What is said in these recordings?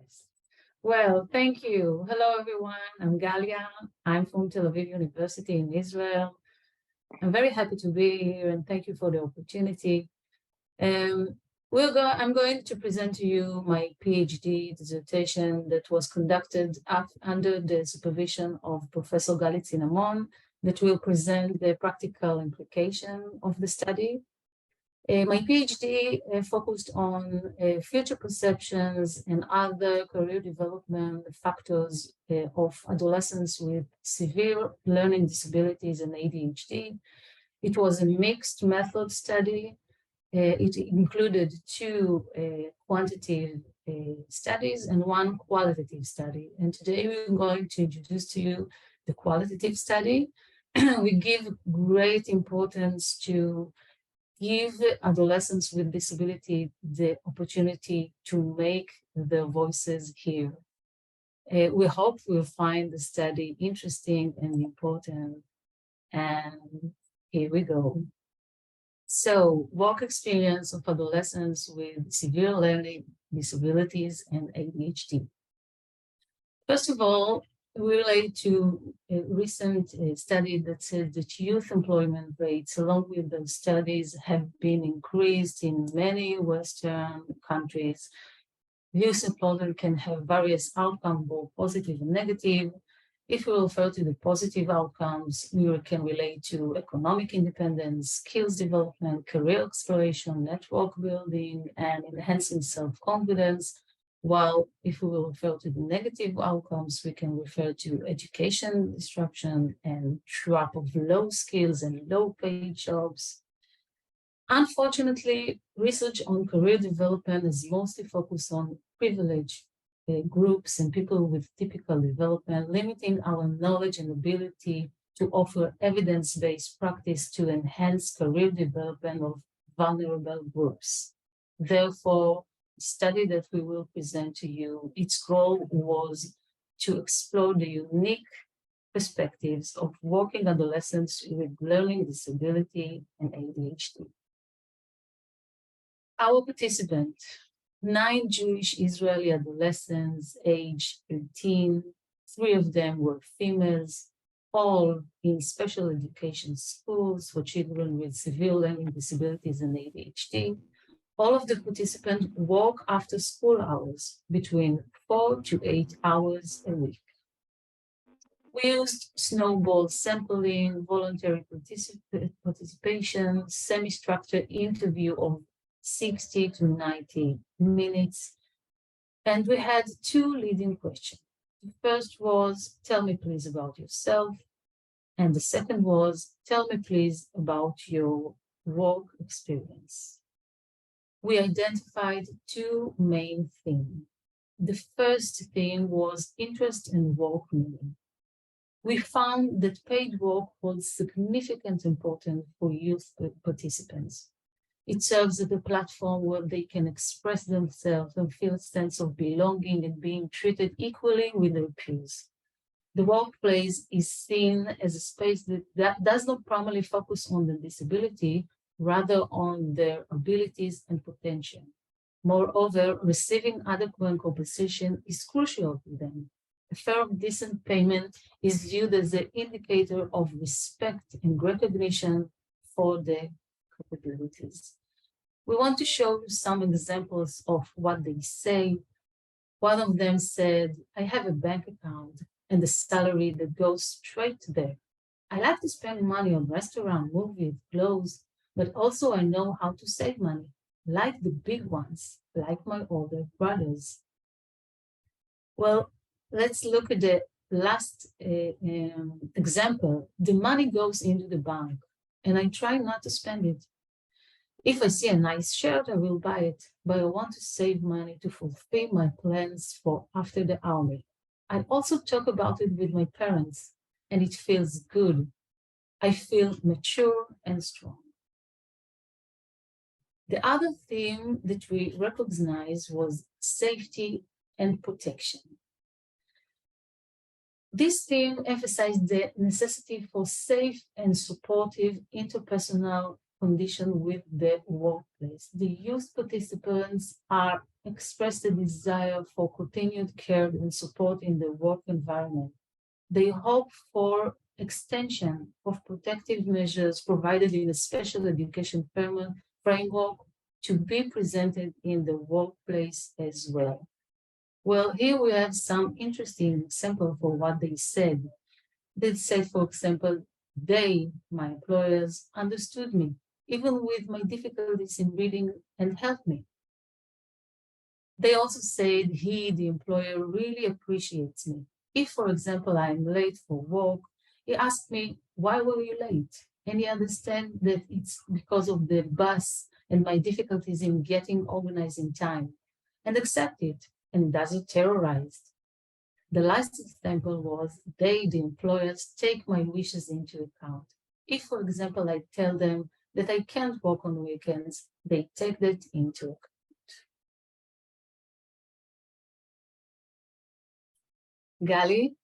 Nice. Well, thank you. Hello, everyone. I'm Galia. I'm from Tel Aviv University in Israel. I'm very happy to be here and thank you for the opportunity. I'm going to present to you my PhD dissertation that was conducted under the supervision of Professor Gali Cinamon that will present the practical implication of the study. My PhD focused on future perceptions and other career development factors of adolescents with severe learning disabilities and ADHD. It was a mixed method study. It included two quantitative studies and one qualitative study. And today we're going to introduce to you the qualitative study. We give great importance to give adolescents with disability the opportunity to make their voices heard. We hope we'll find the study interesting and important. And here we go. So, work experience of adolescents with severe learning disabilities and ADHD. First of all, we relate to a recent study that said that youth employment rates, along with those studies, have been increased in many Western countries. Youth employment can have various outcomes, both positive and negative. If we refer to the positive outcomes, we can relate to economic independence, skills development, career exploration, network building, and enhancing self-confidence. While if we will refer to the negative outcomes, we can refer to education disruption and trap of low skills and low paid jobs. Unfortunately, research on career development is mostly focused on privileged groups and people with typical development, limiting our knowledge and ability to offer evidence-based practice to enhance career development of vulnerable groups. Therefore, the study that we will present to you, its goal was to explore the unique perspectives of working adolescents with learning disability and ADHD. Our participant, 9 Jewish Israeli adolescents aged 18, 3 of them were females, all in special education schools for children with severe learning disabilities and ADHD. All of the participants work after school hours between 4 to 8 hours a week. We used snowball sampling, voluntary participation, semi-structured interview of 60 to 90 minutes. And we had 2 leading questions. The first was, tell me please about yourself. And the second was, tell me please about your work experience. We identified 2 main themes. The first theme was interest in work meaning. We found that paid work holds significant importance for youth participants. It serves as a platform where they can express themselves and feel a sense of belonging and being treated equally with their peers. The workplace is seen as a space that does not primarily focus on the disability, rather on their abilities and potential. Moreover, receiving adequate compensation is crucial to them. A fair decent payment is viewed as an indicator of respect and recognition for their capabilities. We want to show you some examples of what they say. One of them said, I have a bank account and a salary that goes straight there. I like to spend money on restaurant, movies, clothes, but also I know how to save money, like the big ones, like my older brothers. Well, let's look at the last example. The money goes into the bank and I try not to spend it. If I see a nice shirt, I will buy it, but I want to save money to fulfill my plans for after the army. I also talk about it with my parents, and it feels good. I feel mature and strong. The other theme that we recognized was safety and protection. This theme emphasized the necessity for safe and supportive interpersonal condition with the workplace. The youth participants are expressed a desire for continued care and support in the work environment. They hope for extension of protective measures provided in a special education framework to be presented in the workplace as well. Well, here we have some interesting example for what they said. They said, for example, they, my employers, understood me, even with my difficulties in reading, and helped me. They also said he, the employer, really appreciates me. If, for example, I'm late for work, he asked me, why were you late? And he understands that it's because of the bus and my difficulties in getting organized in time, and accept it, and doesn't terrorize. The last example was they, the employers, take my wishes into account. If, for example, I tell them that I can't work on weekends, they take that into account. Gali?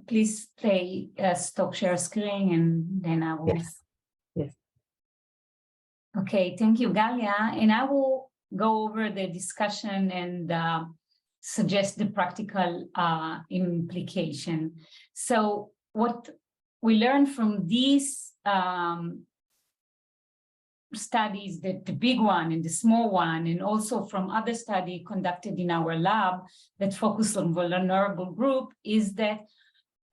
Please play stop share screen and then I will. Yes. Yes. Okay, thank you, Galia. And I will go over the discussion and suggest the practical implication. So what we learned from these studies, the big one and the small one, and also from other study conducted in our lab that focus on vulnerable group, is that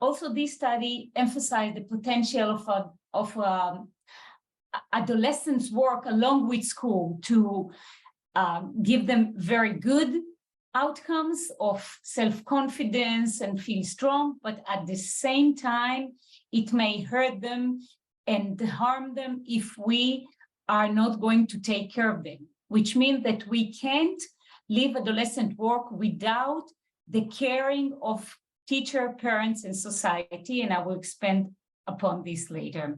also this study emphasized the potential of adolescents' work along with school to give them very good outcomes of self-confidence and feel strong, but at the same time, it may hurt them and harm them if we are not going to take care of them, which means that we can't leave adolescent work without the caring of teacher, parents, and society, and I will expand upon this later.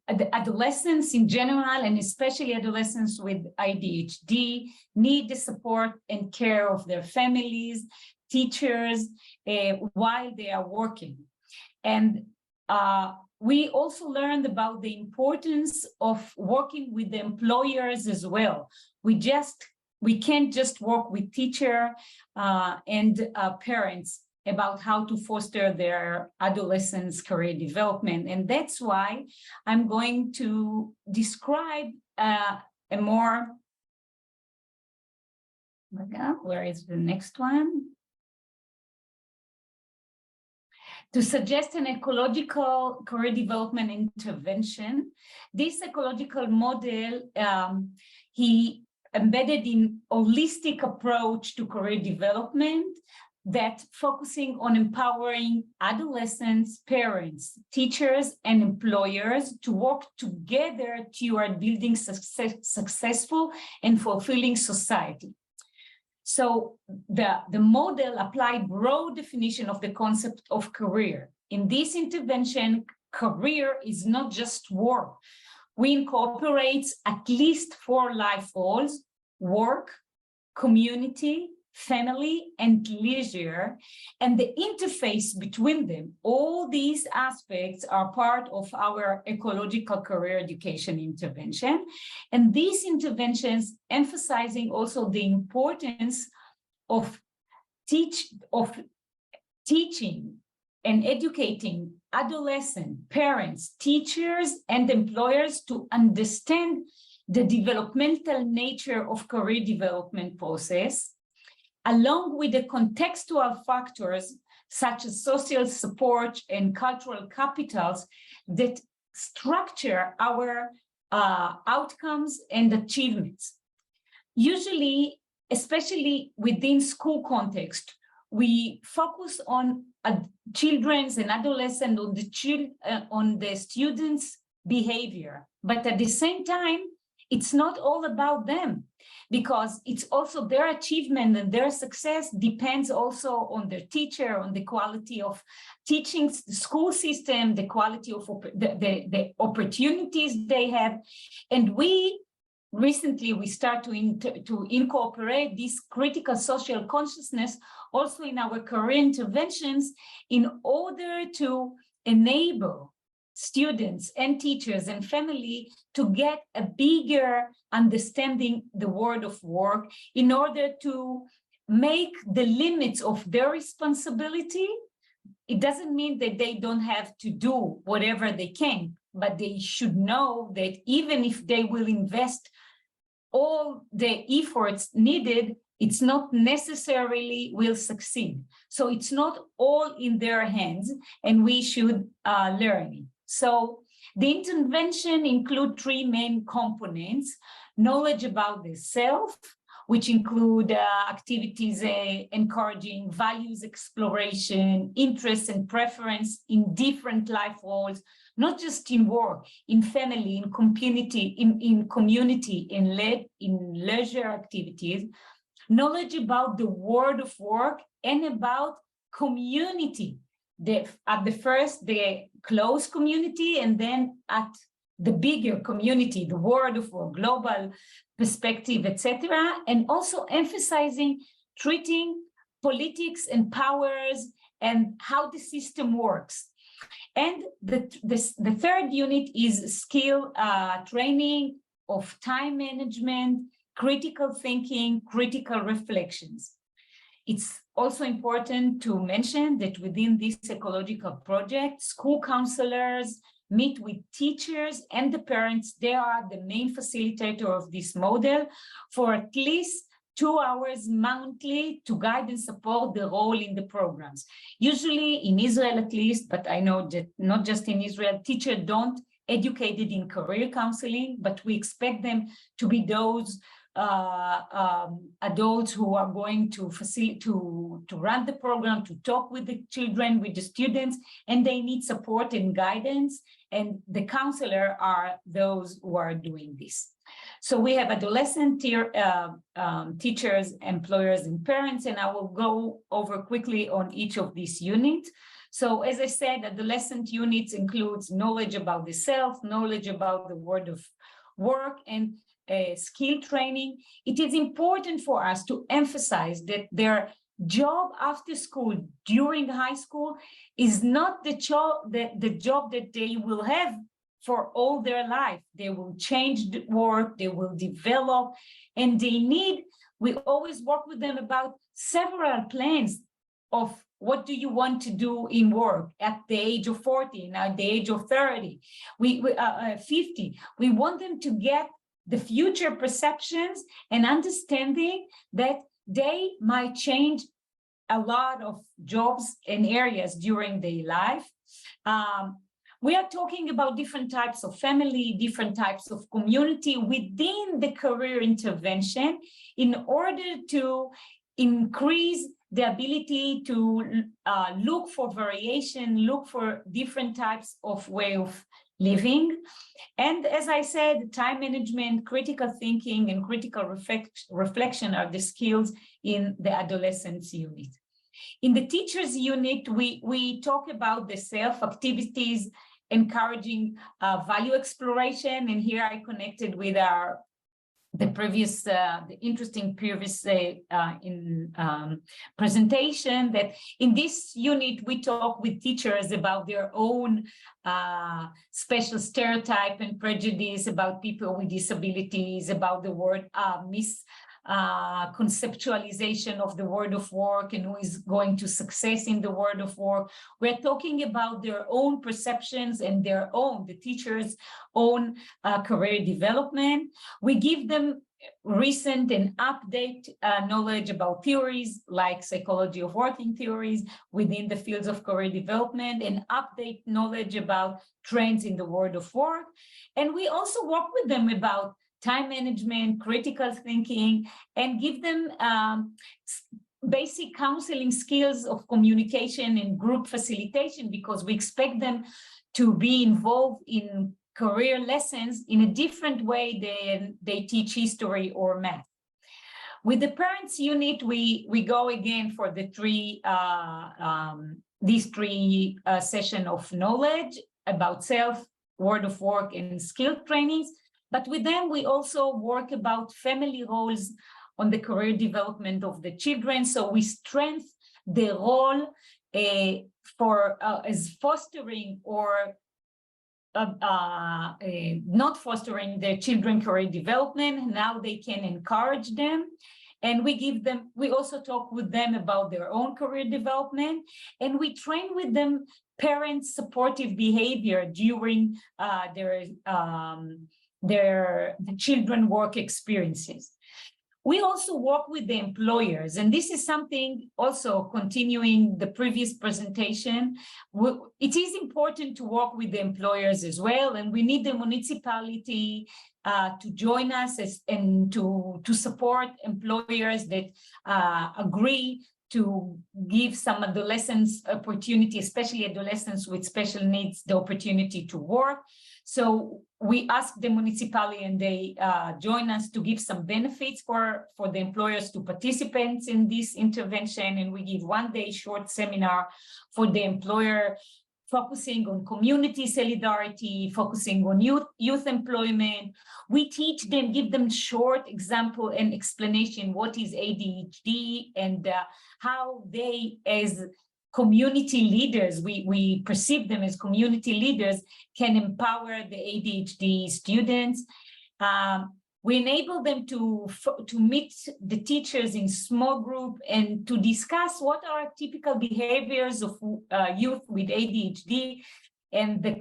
Adolescents in general, and especially adolescents with ADHD, need the support and care of their families, teachers, while they are working. And we also learned about the importance of working with the employers as well. We can't just work with teacher and parents about how to foster their adolescents' career development. And that's why I'm going to describe a more, where is the next one? To suggest an ecological career development intervention. This ecological model, he embedded in holistic approach to career development that focusing on empowering adolescents, parents, teachers, and employers to work together toward building successful and fulfilling society. So the model applied broad definition of the concept of career. In this intervention, career is not just work. We incorporate at least 4 life goals: work, community, family, and leisure, and the interface between them. All these aspects are part of our ecological career education intervention. And these interventions emphasizing also the importance of teaching and educating adolescent parents, teachers, and employers to understand the developmental nature of career development process, along with the contextual factors such as social support and cultural capitals that structure our outcomes and achievements. Usually, especially within school context, we focus on children's and adolescents, on the students' behavior, but at the same time, it's not all about them, because it's also their achievement and their success depends also on their teacher, on the quality of teaching, the school system, the quality of the opportunities they have. And recently we start to incorporate this critical social consciousness also in our career interventions in order to enable students and teachers and family to get a bigger understanding the world of work in order to make the limits of their responsibility. It doesn't mean that they don't have to do whatever they can, but they should know that even if they will invest all the efforts needed, it's not necessarily will succeed. So it's not all in their hands, and we should learn it. So the intervention include three main components: knowledge about the self, which include activities encouraging values exploration, interests and preference in different life roles, not just in work, in family, in community, in leisure activities. Knowledge about the world of work and about community. At the first, the close community, and then at the bigger community, the world of work, global perspective, etc. And also emphasizing treating politics and powers and how the system works. And the third unit is skill training of time management, critical thinking, critical reflections. It's also important to mention that within this ecological project, school counselors meet with teachers and the parents. They are the main facilitator of this model for at least 2 hours monthly to guide and support the role in the programs. Usually in Israel at least, but I know that not just in Israel, teachers don't educated in career counseling, but we expect them to be those adults who are going to facilitate, to run the program, to talk with the children, with the students, and they need support and guidance. And the counselor are those who are doing this. So we have adolescent teachers, employers, and parents, and I will go over quickly on each of these units. So as I said, adolescent units includes knowledge about the self, knowledge about the world of work, and skill training. It is important for us to emphasize that their job after school, during high school, is not the job that they will have for all their life. They will change the work, they will develop, and we always work with them about several plans of what do you want to do in work at the age of 40, now at the age of 30, 50. We want them to get the future perceptions and understanding that they might change a lot of jobs and areas during their life. We are talking about different types of family, different types of community within the career intervention in order to increase the ability to look for variation, look for different types of way of living. And as I said, time management, critical thinking, and critical reflection are the skills in the adolescents unit. In the teachers unit, we talk about the self activities, encouraging value exploration. And here I connected with the interesting previous presentation, that in this unit, we talk with teachers about their own special stereotype and prejudice about people with disabilities, about the word conceptualization of the world of work and who is going to success in the world of work. We're talking about their own perceptions and the teachers' own career development. We give them recent and update knowledge about theories like psychology of working theories within the fields of career development, and update knowledge about trends in the world of work. And we also work with them about time management, critical thinking, and give them basic counseling skills of communication and group facilitation, because we expect them to be involved in career lessons in a different way than they teach history or math. With the parents unit, we go again for the these three sessions of knowledge about self, world of work, and skill trainings. But with them, we also work about family roles on the career development of the children. So we strengthen the role as fostering or not fostering their children career development. Now they can encourage them. And we also talk with them about their own career development. And we train with them parents' supportive behavior during their children work experiences. We also work with the employers, and this is something also continuing the previous presentation. It is important to work with the employers as well, and we need the municipality to join us and to support employers that agree to give some adolescents opportunity, especially adolescents with special needs, the opportunity to work. So we ask the municipality and they join us to give some benefits for the employers to participate in this intervention. And we give one-day short seminar for the employer, focusing on community solidarity, focusing on youth employment. We teach them, give them short example and explanation what is ADHD and how they as community leaders, we perceive them as community leaders, can empower the ADHD students. We enable them to meet the teachers in small group and to discuss what are typical behaviors of youth with ADHD and their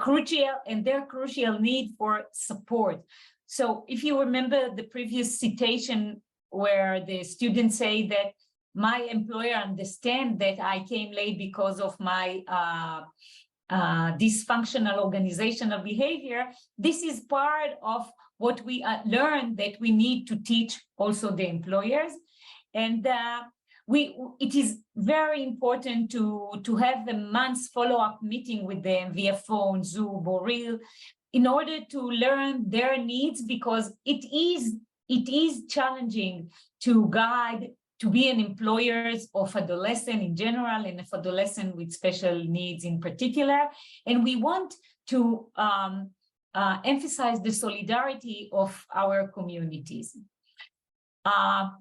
crucial need for support. So if you remember the previous citation where the students say that my employer understands that I came late because of my dysfunctional organizational behavior, this is part of what we learned that we need to teach also the employers. And it is very important to have a month's follow-up meeting with them via phone, Zoom, or Reel, in order to learn their needs, because it is challenging to guide, to be an employer of adolescent in general and of adolescent with special needs in particular. And we want to emphasize the solidarity of our communities.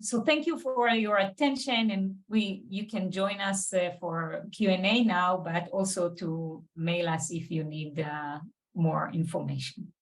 So thank you for your attention, and you can join us for Q&A now, but also to mail us if you need more information.